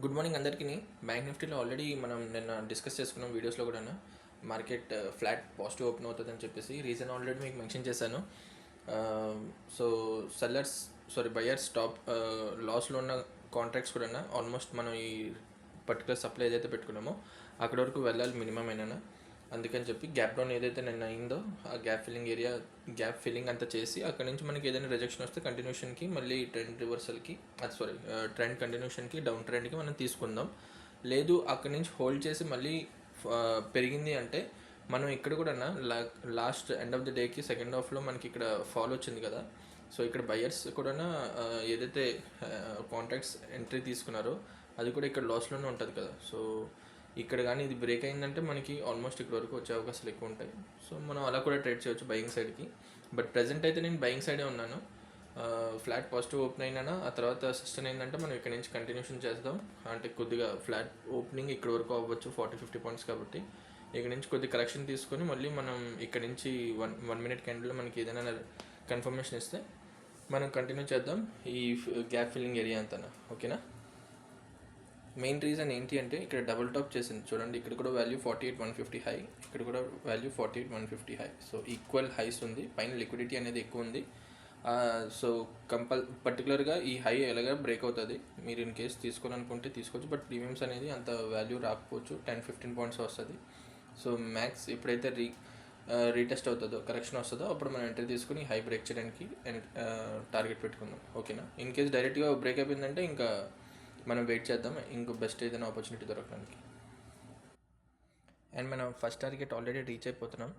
Good morning అందరికీ. Bank నిఫ్టీలో already మనం నిన్న డిస్కస్ చేసుకున్నాం వీడియోస్లో కూడా. మార్కెట్ ఫ్లాట్ పాజిటివ్ ఓపెన్ అవుతుందని చెప్పేసి రీజన్ ఆల్రెడీ మీకు మెన్షన్ చేశాను. సో బయర్స్ టాప్ లాస్లో ఉన్న కాంట్రాక్ట్స్ కూడా ఆల్మోస్ట్ మనం ఈ పర్టికులర్ సప్లై ఏదైతే పెట్టుకున్నామో అక్కడ వరకు వెళ్ళాలి మినిమం అయినా. అందుకని చెప్పి గ్యాప్ డౌన్ ఏదైతే నిన్న అయిందో ఆ గ్యాప్ ఫిల్లింగ్ అంతా చేసి అక్కడ నుంచి మనకి ఏదైనా రిజెక్షన్ వస్తే కంటిన్యూషన్కి మళ్ళీ ట్రెండ్ రివర్సల్కి ట్రెండ్ కంటిన్యూషన్కి డౌన్ ట్రెండ్కి మనం తీసుకుందాం. లేదు అక్కడి నుంచి హోల్డ్ చేసి మళ్ళీ పెరిగింది అంటే మనం ఇక్కడ కూడా లాస్ట్ ఎండ్ ఆఫ్ ది డేకి సెకండ్ హాఫ్లో మనకి ఇక్కడ ఫాల్ వచ్చింది కదా. సో ఇక్కడ బయర్స్ కూడా ఏదైతే కాంట్రాక్ట్స్ ఎంట్రీ తీసుకున్నారో అది కూడా ఇక్కడ లాస్లోనే ఉంటుంది కదా. సో ఇక్కడ కానీ ఇది బ్రేక్ అయిందంటే మనకి ఆల్మోస్ట్ ఇక్కడ వరకు వచ్చే అవకాశాలు ఎక్కువ ఉంటాయి. సో మనం అలా కూడా ట్రేడ్ చేయొచ్చు బయింగ్ సైడ్కి. బట్ ప్రజెంట్ అయితే నేను బయింగ్ సైడే ఉన్నాను. ఫ్లాట్ పాజిటివ్ ఓపెన్ అయినా ఆ తర్వాత సస్టైన్ అయిందంటే మనం ఇక్కడ నుంచి కంటిన్యూషన్ చేద్దాం. అంటే కొద్దిగా ఫ్లాట్ ఓపెనింగ్ ఇక్కడ వరకు అవ్వచ్చు 40-50 పాయింట్స్ కాబట్టి ఇక్కడ నుంచి కొద్ది కరెక్షన్ తీసుకొని మళ్ళీ మనం ఇక్కడ నుంచి వన్ మినిట్ క్యాండిల్లో మనకి ఏదైనా కన్ఫర్మేషన్ ఇస్తే మనం కంటిన్యూ చేద్దాం ఈ గ్యాప్ ఫిల్లింగ్ ఏరియా అంతా. ఓకేనా. మెయిన్ రీజన్ ఏంటి అంటే ఇక్కడ డబుల్ టాప్ చేసింది చూడండి. ఇక్కడ కూడా వాల్యూ 48,150 హై, ఇక్కడ కూడా value 48,150 high. So equal highs ఉంది, పైన లిక్విడిటీ అనేది ఎక్కువ ఉంది. సో పర్టికులర్గా ఈ హై ఎలాగా బ్రేక్ అవుతుంది. మీరు ఇన్ కేస్ తీసుకోవాలనుకుంటే తీసుకోవచ్చు, బట్ ప్రీమియమ్స్ అనేది అంత వాల్యూ రాకపోవచ్చు, 10-15 పాయింట్స్ వస్తుంది. సో మ్యాక్స్ ఎప్పుడైతే రీటెస్ట్ అవుతుందో కరెక్షన్ వస్తుందో అప్పుడు మనం ఎంట్రీ తీసుకుని హై బ్రేక్ చేయడానికి టార్గెట్ పెట్టుకుందాం. ఓకేనా. ఇన్ కేస్ డైరెక్ట్గా బ్రేక్ అయిపోయిందంటే ఇంకా మనం వెయిట్ చేద్దాం ఇంకో బెస్ట్ ఏదైనా ఆపర్చునిటీ దొరకడానికి. అండ్ మనం ఫస్ట్ టార్గెట్ ఆల్రెడీ రీచ్ అయిపోయాం.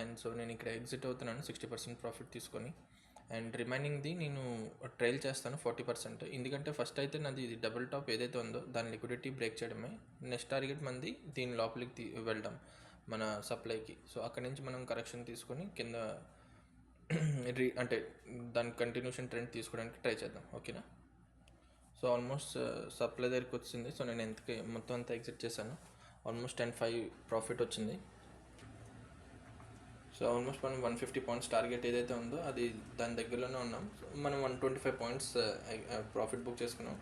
అండ్ సో నేను ఇక్కడ ఎగ్జిట్ అవుతున్నాను 60% ప్రాఫిట్ తీసుకొని. అండ్ రిమైనింగ్ది నేను ట్రైల్ చేస్తాను 40%. ఎందుకంటే ఫస్ట్ అయితే నాది ఇది డబుల్ టాప్ ఏదైతే ఉందో దాని లిక్విడిటీ బ్రేక్ చేయడమే. నెక్స్ట్ టార్గెట్ మంది దీని లోపలికి వెళ్ళడం మన సప్లైకి. సో అక్కడి నుంచి మనం కరెక్షన్ తీసుకొని కింద అంటే దాని కంటిన్యూషన్ ట్రెండ్ తీసుకోవడానికి ట్రై చేద్దాం. ఓకేనా. సో ఆల్మోస్ట్ సప్లై దగ్గరికి వచ్చింది. సో నేను మొత్తం అంతా ఎగ్జిట్ చేశాను. ఆల్మోస్ట్ 10.5 ప్రాఫిట్ వచ్చింది. సో ఆల్మోస్ట్ మనం 150 పాయింట్స్ టార్గెట్ ఏదైతే ఉందో అది దాని దగ్గరలోనే ఉన్నాం. మనం 125 పాయింట్స్ ప్రాఫిట్ బుక్ చేసుకున్నాం.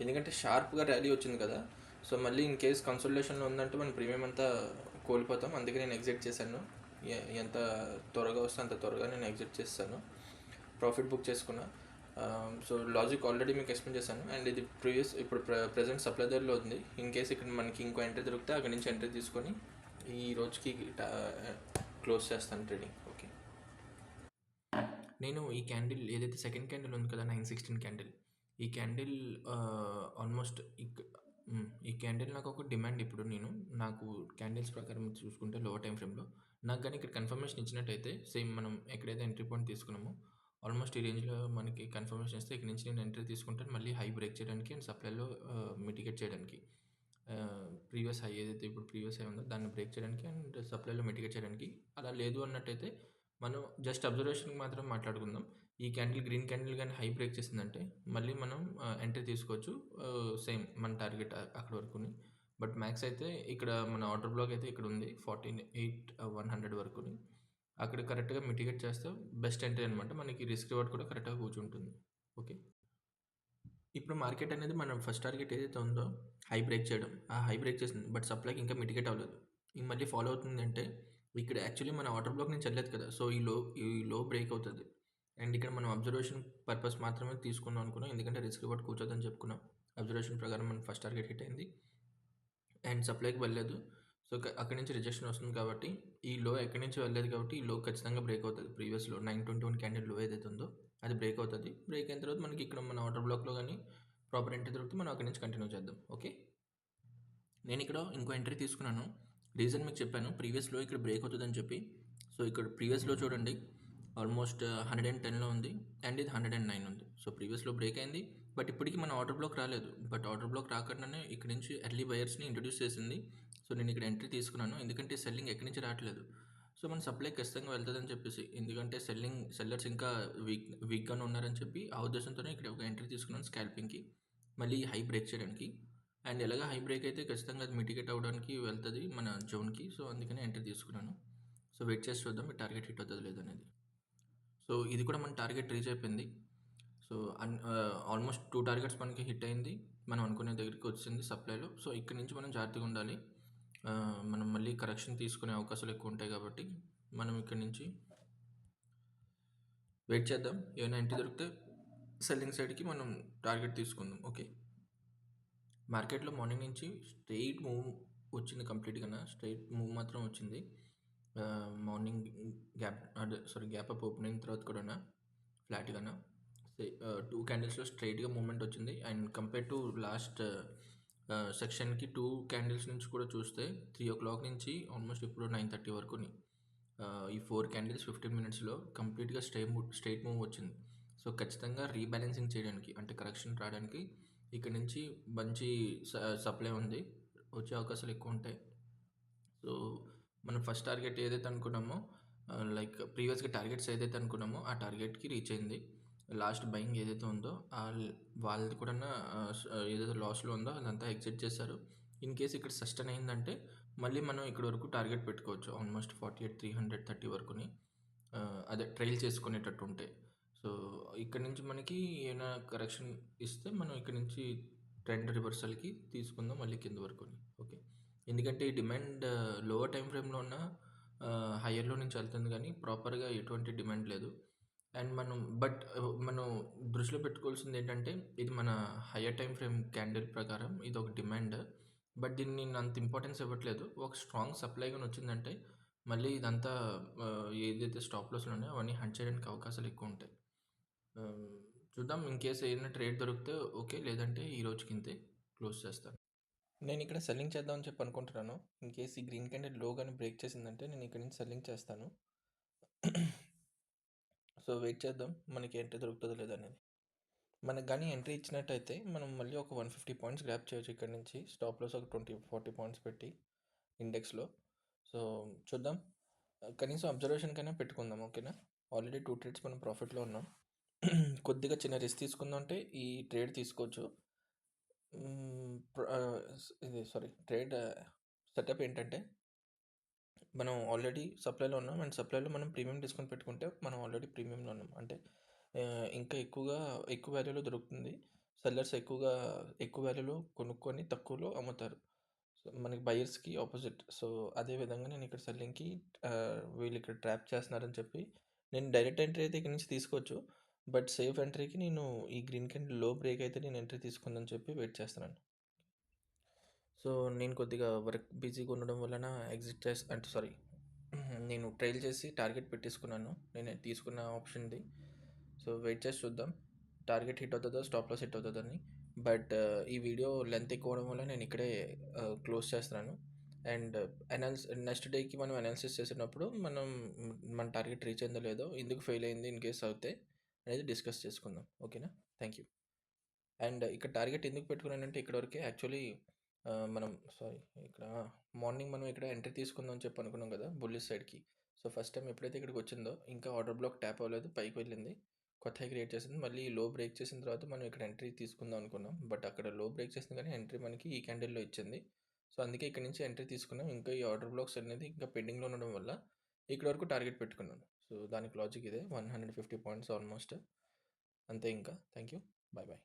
ఎందుకంటే షార్ప్గా ర్యాలీ వచ్చింది కదా. సో మళ్ళీ ఇన్ కేస్ కన్సల్టేషన్లో ఉందంటే మనం ప్రీమియం అంతా కోల్పోతాం. అందుకే నేను ఎగ్జిట్ చేశాను. ఎంత త్వరగా వస్తే అంత త్వరగా నేను ఎగ్జిట్ చేస్తాను. ప్రాఫిట్ బుక్ చేసుకున్నా. సో లాజిక్ ఆల్రెడీ మీకు ఎక్స్ప్లెయిన్ చేశాను. అండ్ ఇది ఇప్పుడు ప్రజెంట్ సప్లై దగ్గరలో ఉంది. ఇన్ కేస్ ఇక్కడ మనకి ఇంకో ఎంట్రీ దొరికితే అక్కడి నుంచి ఎంట్రీ తీసుకొని ఈ రోజుకి క్లోజ్ చేస్తాను ట్రేడింగ్. ఓకే. నేను ఈ క్యాండిల్ ఏదైతే సెకండ్ క్యాండిల్ ఉంది కదా 916 క్యాండిల్, ఈ క్యాండిల్ ఆల్మోస్ట్ ఈ క్యాండిల్ నాకు ఒక డిమాండ్. ఇప్పుడు నాకు క్యాండిల్స్ ప్రకారం చూసుకుంటే లోవర్ టైం ఫ్రేమ్లో నాకు కానీ ఇక్కడ కన్ఫర్మేషన్ ఇచ్చినట్టయితే సేమ్ మనం ఎక్కడైతే ఎంట్రీ పాయింట్ తీసుకున్నామో ఆల్మోస్ట్ ఈ రేంజ్లో మనకి కన్ఫర్మేషన్ ఇస్తే ఇక్కడ నుంచి నేను ఎంట్రీ తీసుకుంటాను మళ్ళీ హై బ్రేక్ చేయడానికి అండ్ సప్లైలో మిటిగేట్ చేయడానికి. ప్రీవియస్ హై ఏదైతే ఇప్పుడు ప్రీవియస్ హై ఉందో దాన్ని బ్రేక్ చేయడానికి అండ్ సప్లైలో మిటిగేట్ చేయడానికి. అలా లేదు అన్నట్టయితే మనం జస్ట్ అబ్జర్వేషన్కి మాత్రం మాట్లాడుకుందాం. ఈ క్యాండిల్ గ్రీన్ క్యాండిల్ కానీ హై బ్రేక్ చేసిందంటే మళ్ళీ మనం ఎంట్రీ తీసుకోవచ్చు. సేమ్ మన టార్గెట్ అక్కడ వరకుని. బట్ మ్యాక్స్ అయితే ఇక్కడ మన ఆర్డర్ బ్లాక్ అయితే ఇక్కడ ఉంది 48,100 వరకుని. అక్కడ కరెక్ట్గా మిటిగేట్ చేస్తే బెస్ట్ ఎంట్రీ అనమాట. మనకి రిస్క్ రివార్డ్ కూడా కరెక్ట్గా కూర్చుంటుంది. ఓకే. ఇప్పుడు మార్కెట్ అనేది మనం ఫస్ట్ టార్గెట్ ఏదైతే ఉందో హై బ్రేక్ చేయడం, ఆ హై బ్రేక్ చేసింది. బట్ సప్లైకి ఇంకా మిటిగేట్ అవ్వలేదు. ఇంక మళ్ళీ ఫాలో అవుతుంది అంటే ఇక్కడ యాక్చువల్లీ మన ఆర్డర్ బ్లాక్ నుంచి వెళ్ళలేదు కదా. సో ఈ లో బ్రేక్ అవుతుంది. అండ్ ఇక్కడ మనం అబ్జర్వేషన్ పర్పస్ మాత్రమే తీసుకున్నాం అనుకున్నాం. ఎందుకంటే రిస్క్ రివార్డ్ కూర్చోదని చెప్పుకున్నాం. అబ్జర్వేషన్ ప్రకారం మనం ఫస్ట్ టార్గెట్ హిట్ అయింది అండ్ సప్లైకి వెళ్ళలేదు. సో అక్కడి నుంచి రిజెక్షన్ వస్తుంది కాబట్టి ఈ లో ఎక్కడి నుంచి వెళ్ళలేదు కాబట్టి ఈ లో ఖచ్చితంగా బ్రేక్ అవుతుంది. ప్రీవియస్ లో 921 క్యాండిల్ లో ఏదైతే ఉందో అది బ్రేక్ అవుతుంది. బ్రేక్ అయిన తర్వాత మనకి ఇక్కడ మన ఆర్డర్ బ్లాక్లో కానీ ప్రాపర్ ఎంట్రీ దొరికితే మనం అక్కడి నుంచి కంటిన్యూ చేద్దాం. ఓకే. నేను ఇక్కడ ఇంకో ఎంట్రీ తీసుకున్నాను. రీజన్ మీకు చెప్పాను ప్రీవియస్లో ఇక్కడ బ్రేక్ అవుతుందని చెప్పి. సో ఇక్కడ ప్రీవియస్లో చూడండి ఆల్మోస్ట్ 110లో ఉంది అండ్ ఇది 109 ఉంది. సో ప్రీవియస్లో బ్రేక్ అయింది బట్ ఇప్పటికీ మన ఆర్డర్ బ్లాక్ రాలేదు. బట్ ఆర్డర్ బ్లాక్ రాకుండానే ఇక్కడ నుంచి ఎర్లీ బయర్స్ని ఇంట్రడ్యూస్ చేసింది. సో నేను ఇక్కడ ఎంట్రీ తీసుకున్నాను ఎందుకంటే సెల్లింగ్ ఎక్కడి నుంచి రావట్లేదు. సో మన సప్లై ఖచ్చితంగా వెళ్తుందని చెప్పేసి, ఎందుకంటే సెల్లర్స్ ఇంకా వీక్గానే ఉన్నారని చెప్పి ఆ ఉద్దేశంతోనే ఇక్కడ ఒక ఎంట్రీ తీసుకున్నాను స్కాల్పింగ్కి మళ్ళీ హై బ్రేక్ చేయడానికి. అండ్ ఎలాగ హై బ్రేక్ అయితే ఖచ్చితంగా అది మిటిగేట్ అవ్వడానికి వెళ్తుంది మన జోన్కి. సో అందుకని ఎంట్రీ తీసుకున్నాను. సో వెయిట్ చేసి చూద్దాం ఈ టార్గెట్ హిట్ అవుతుంది లేదనేది. సో ఇది కూడా మన టార్గెట్ రీచ్ అయిపోయింది. సో సో, ఆల్మోస్ట్ 2 టార్గెట్స్ మనకి హిట్ అయింది. మనం అనుకునే దగ్గరికి వచ్చింది సప్లైలో. సో, ఇక్కడి నుంచి మనం జాగ్రత్తగా ఉండాలి. మనం మళ్ళీ కరెక్షన్ తీసుకునే అవకాశాలు ఎక్కువ ఉంటాయి కాబట్టి, మనం ఇక్కడి నుంచి వెయిట్ చేద్దాం. ఏమైనా ఎంట్రీ దొరికితే సెల్లింగ్ సైడ్‌కి మనం టార్గెట్ తీసుకుందాం. ఓకే. మార్కెట్‌లో మార్నింగ్ నుంచి స్ట్రెయిట్ మూవ్ వచ్చింది కంప్లీట్‌గాన. స్ట్రెయిట్ మూవ్ మాత్రం వచ్చింది. మార్నింగ్ గ్యాప్ అప్ ఓపెన్ అయిన తర్వాత కూడాన ఫ్లాట్‌గాన 2 క్యాండిల్స్‌లో స్ట్రెయిట్‌గా మూవ్‌మెంట్ వచ్చింది. అండ్ కంపేర్ టు లాస్ట్ సెక్షన్‌కి 2 క్యాండిల్స్ నుంచి కూడా చూస్తే 3:00 నుంచి ఆల్మోస్ట్ ఇప్పుడు 9:30 వరకుని ఈ 4 క్యాండిల్స్ 15 మినిట్స్‌లో కంప్లీట్‌గా స్ట్రెయిట్ మూవ్ వచ్చింది. సో, ఖచ్చితంగా రీబాలెన్సింగ్ చేయడానికి అంటే కరెక్షన్ రావడానికి ఇక్కడ నుంచి మంచి సప్లై ఉంది. వచ్చే అవకాశాలు ఎక్కువ ఉంటాయి. సో, మనం ఫస్ట్ టార్గెట్ ఏదైతే అనుకున్నామో లైక్ ప్రీవియస్‌గా టార్గెట్స్ ఏదైతే అనుకున్నామో ఆ టార్గెట్‌కి రీచ్ అయింది. లాస్ట్ బయింగ్ ఏదైతే ఉందో వాళ్ళది కూడాను ఏదైతే లాస్‌లో ఉందో అదంతా ఎగ్జిట్ చేశారు. ఇన్ కేస్ ఇక్కడ సస్టైన్ అయిందంటే మళ్ళీ మనం ఇక్కడి వరకు టార్గెట్ పెట్టుకోవచ్చు. ఆల్మోస్ట్ 48,330 వరకుని. అదే ట్రైల్ చేసుకునేటట్టు ఉంటే. సో, ఇక్కడి నుంచి మనకి ఏమైనా కరెక్షన్ ఇస్తే మనం ఇక్కడి నుంచి ట్రెండ్ రివర్సల్‌కి తీసుకుందాం మళ్ళీ కింద వరకుని. ఓకే. ఎందుకంటే ఈ డిమాండ్ లోవర్ టైమ్ ఫ్రేమ్‌లో ఉన్న హైయర్‌లో నుంచి వెళ్తుంది గానీ ప్రాపర్‌గా ఎటువంటి డిమాండ్ లేదు. అండ్ మనం దృష్టిలో పెట్టుకోవాల్సిందేంటంటే ఇది మన హైయర్ టైమ్ ఫ్రేమ్ క్యాండిల్ ప్రకారం ఇదొక డిమాండ్. బట్ దీన్ని నేను అంత ఇంపార్టెన్స్ ఇవ్వట్లేదు. ఒక స్ట్రాంగ్ సప్లై గాని వచ్చిందంటే మళ్ళీ ఇదంతా ఏదైతే స్టాప్ లాస్‌లు ఉన్నాయో అవన్నీ హంట్ చేయడానికి అవకాశాలు ఎక్కువుంటాయి. ఆహ్, చూద్దాం ఇన్ కేస్ ఏదైనా ట్రేడ్ దొరికితే ఓకే. లేదంటే ఈ రోజుకింతే క్లోజ్ చేస్తాను. నేనిక్కడ సెల్లింగ్ చేద్దామని చెప్పి అనుకుంటున్నాను. ఇన్ కేస్ ఈ గ్రీన్ క్యాండిల్ లో గాని బ్రేక్ చేసిందంటే నేను ఇక్కడి నుంచి సెల్లింగ్ చేస్తాను. సో, వెయిట్ చేద్దాం. మనకి ఎంట్రీ దొరుకుతదో లేదో అనేది. మనకు గాని ఎంట్రీ ఇచ్చినట్టయితే మనం మళ్ళీ ఒక 150 పాయింట్స్ గ్రాబ్ చేయొచ్చు ఇక్కడి నుంచి. స్టాప్ లాస్ ఒక 20, 40 పాయింట్స్ పెట్టి ఇండెక్స్‌లో. సో, చూద్దాం. కనీసం అబ్జర్వేషన్‌కైనా పెట్టుకుందాం. ఓకేనా? ఆల్రెడీ 2 ట్రేడ్స్ మనం ప్రాఫిట్‌లో ఉన్నాం. కొద్దిగా చిన్న రిస్క్ తీసుకుందాం అంటే ఈ ట్రేడ్ తీసుకోవచ్చు. ట్రేడ్ సెటప్ ఏంటంటే మనం ఆల్రెడీ సప్లైలో ఉన్నాం. అండ్ సప్లైలో మనం ప్రీమియం డిస్కౌంట్ పెట్టుకుంటే మనం ఆల్రెడీ ప్రీమియంలో ఉన్నాం. అంటే ఇంకా ఎక్కువ వాల్యూలో దొరుకుతుంది. సెల్లర్స్ ఎక్కువ వాల్యూలో కొనుక్కొని తక్కువలో అమ్ముతారు. సో, మనకి బయర్స్‌కి ఆపోజిట్. సో, అదే విధంగా నేను ఇక్కడ సెల్లింగ్‌కి వీళ్ళు ఇక్కడ ట్రాప్ చేస్తున్నారని చెప్పి నేను డైరెక్ట్ ఎంట్రీ అయితే ఇక్కడ నుంచి తీసుకోవచ్చు. బట్ సేఫ్ ఎంట్రీకి నేను ఈ గ్రీన్ క్యాండిల్ లో బ్రేక్ అయితే నేను ఎంట్రీ తీసుకుందని చెప్పి వెయిట్ చేస్తున్నాను. సో, నేను కొద్దిగా వర్క్ బిజీగా ఉండడం వలన ఎగ్జిట్ అంటే సారీ నేను ట్రైల్ చేసి టార్గెట్ పెట్టేసుకున్నాను. నేను తీసుకున్న ఆప్షన్‌ది. సో, వెయిట్ చేసి చూద్దాం. టార్గెట్ హిట్ అవుతదో, స్టాప్ లాస్ హిట్ అవుతదని. బట్ ఈ వీడియో లెంత్ ఎక్కువ అవ్వడం వల్ల నేను ఇక్కడే క్లోజ్ చేస్తున్నాను. అండ్ నెక్స్ట్ డేకి మనం అనాలిసిస్ చేసేటప్పుడు మన టార్గెట్ రీచ్ అయిందో లేదో, ఎందుకు ఫెయిల్ అయింది ఇన్ కేస్ అవుతే అనేది డిస్కస్ చేసుకుందాం. ఓకేనా? Thank you. అండ్ ఇక్కడ టార్గెట్ ఎందుకు పెట్టుకున్నానంటే ఇక్కడ వరకే యాక్చువల్లీ మనం సారీ ఇక్కడ మార్నింగ్ మనం ఇక్కడ ఎంట్రీ తీసుకుందాం అని చెప్పి అనుకున్నాం కదా బుల్లిష్ సైడ్కి. సో, ఫస్ట్ టైం ఎప్పుడైతే ఇక్కడికి వచ్చిందో ఇంకా ఆర్డర్ బ్లాక్ ట్యాప్ అవ్వలేదు, పైకి వెళ్ళింది, కొత్త హై క్రియేట్ చేసింది. మళ్ళీ లో బ్రేక్ చేసిన తర్వాత మనం ఇక్కడ ఎంట్రీ తీసుకుందాం అనుకున్నాం. బట్ అక్కడ లో బ్రేక్ చేసింది కానీ ఎంట్రీ మనకి ఈ క్యాండిల్లో ఇచ్చింది. సో, అందుకే ఇక్కడ నుంచి ఎంట్రీ తీసుకున్నాం. ఇంకా ఈ ఆర్డర్ బ్లాక్స్ అనేది ఇంకా పెండింగ్లో ఉండడం వల్ల ఇక్కడ వరకు టార్గెట్ పెట్టుకున్నాను. సో, దానికి లాజిక్ ఇదే 150 పాయింట్స్ ఆల్మోస్ట్. అంతే ఇంకా. Thank you. Bye bye.